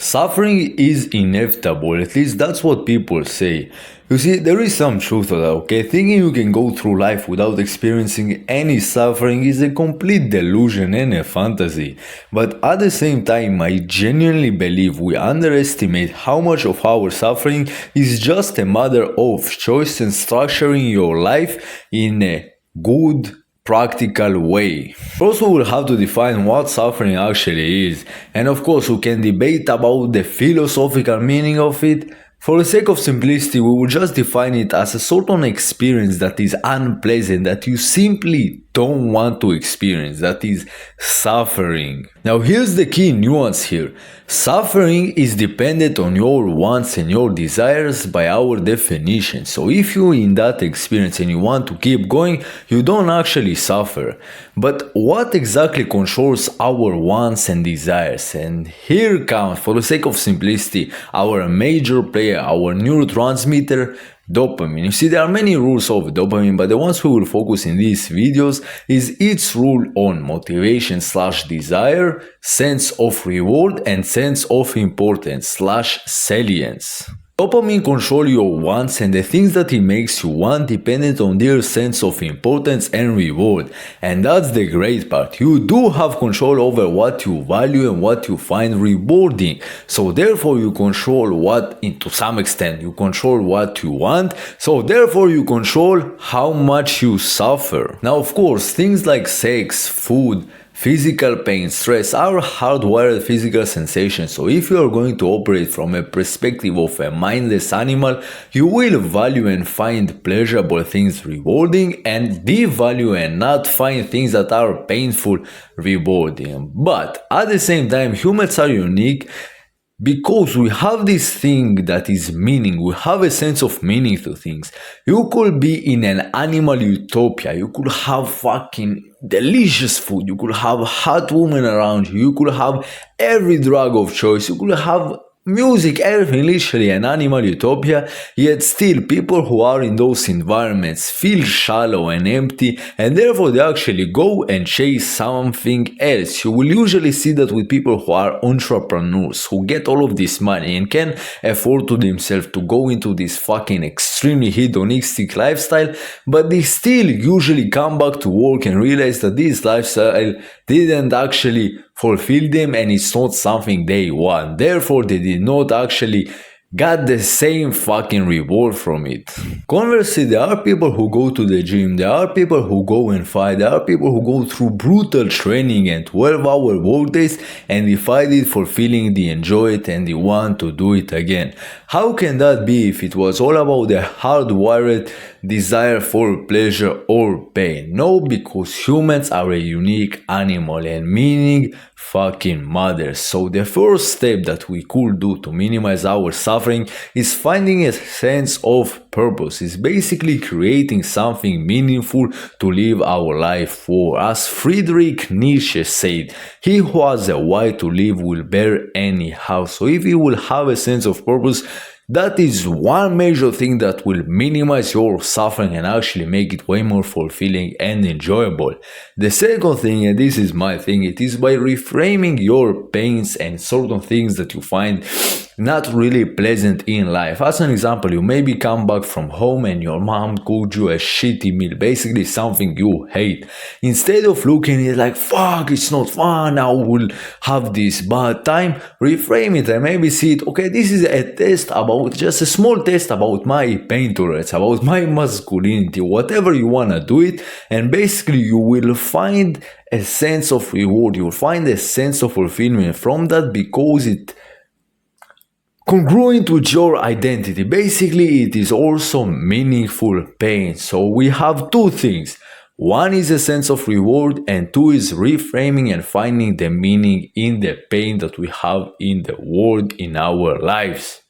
Suffering is inevitable, at least that's what people say. You see, there is some truth to that, okay? Thinking you can go through life without experiencing any suffering is a complete delusion and a fantasy. But at the same time, I genuinely believe we underestimate how much of our suffering is just a matter of choice and structuring your life in a good, practical way. First, we will have to define what suffering actually is, and of course, we can debate about the philosophical meaning of it. For the sake of simplicity, we will just define it as a sort of experience that is unpleasant, that you simply don't want to experience, that is suffering. Now, here's the key nuance here. Suffering is dependent on your wants and your desires by our definition. So if you're in that experience and you want to keep going, you don't actually suffer. But what exactly controls our wants and desires? And here comes, for the sake of simplicity, our major player, our neurotransmitter, dopamine. You see, there are many rules of dopamine, but the ones we will focus in these videos is its rule on motivation / desire, sense of reward, and sense of importance / salience. Dopamine controls your wants and the things that it makes you want dependent on their sense of importance and reward. And that's the great part. You do have control over what you value and what you find rewarding. So therefore you control what, to some extent, you control what you want. So therefore you control how much you suffer. Now of course, things like sex, food, physical pain, stress are hardwired physical sensations, so if you are going to operate from a perspective of a mindless animal, you will value and find pleasurable things rewarding and devalue and not find things that are painful rewarding. But at the same time, humans are unique because we have this thing that is meaning, we have a sense of meaning to things. You could be in an animal utopia, you could have fucking delicious food, you could have hot women around you, you could have every drug of choice, you could have music, everything, literally an animal utopia, yet still people who are in those environments feel shallow and empty, and therefore they actually go and chase something else. You will usually see that with people who are entrepreneurs, who get all of this money and can afford to themselves to go into this fucking extremely hedonistic lifestyle, but they still usually come back to work and realize that this lifestyle didn't actually fulfill them and it's not something they want. Therefore, they did not actually got the same fucking reward from it. Conversely, there are people who go to the gym, there are people who go and fight, there are people who go through brutal training and 12-hour workdays and they find it fulfilling, they enjoy it and they want to do it again. How can that be if it was all about the hardwired desire for pleasure or pain? No, because humans are a unique animal and meaning fucking matters. So the first step that we could do to minimize our suffering is finding a sense of purpose. It's basically creating something meaningful to live our life for. As Friedrich Nietzsche said, he who has a why to live will bear anyhow. So if you will have a sense of purpose, that is one major thing that will minimize your suffering and actually make it way more fulfilling and enjoyable. The second thing, and this is my thing, it is by reframing your pains and certain things that you find not really pleasant in life. As an example, you maybe come back from home and your mom cooked you a shitty meal, basically something you hate. Instead of looking at it like, fuck, it's not fun, I will have this bad time, reframe it and maybe see it, okay, this is a test about, just a small test about my pain tolerance, about my masculinity, whatever you wanna do it, and basically you will find a sense of reward, you will find a sense of fulfillment from that because it congruent with your identity. Basically, it is also meaningful pain. So we have two things. One is a sense of reward and two is reframing and finding the meaning in the pain that we have in the world, in our lives.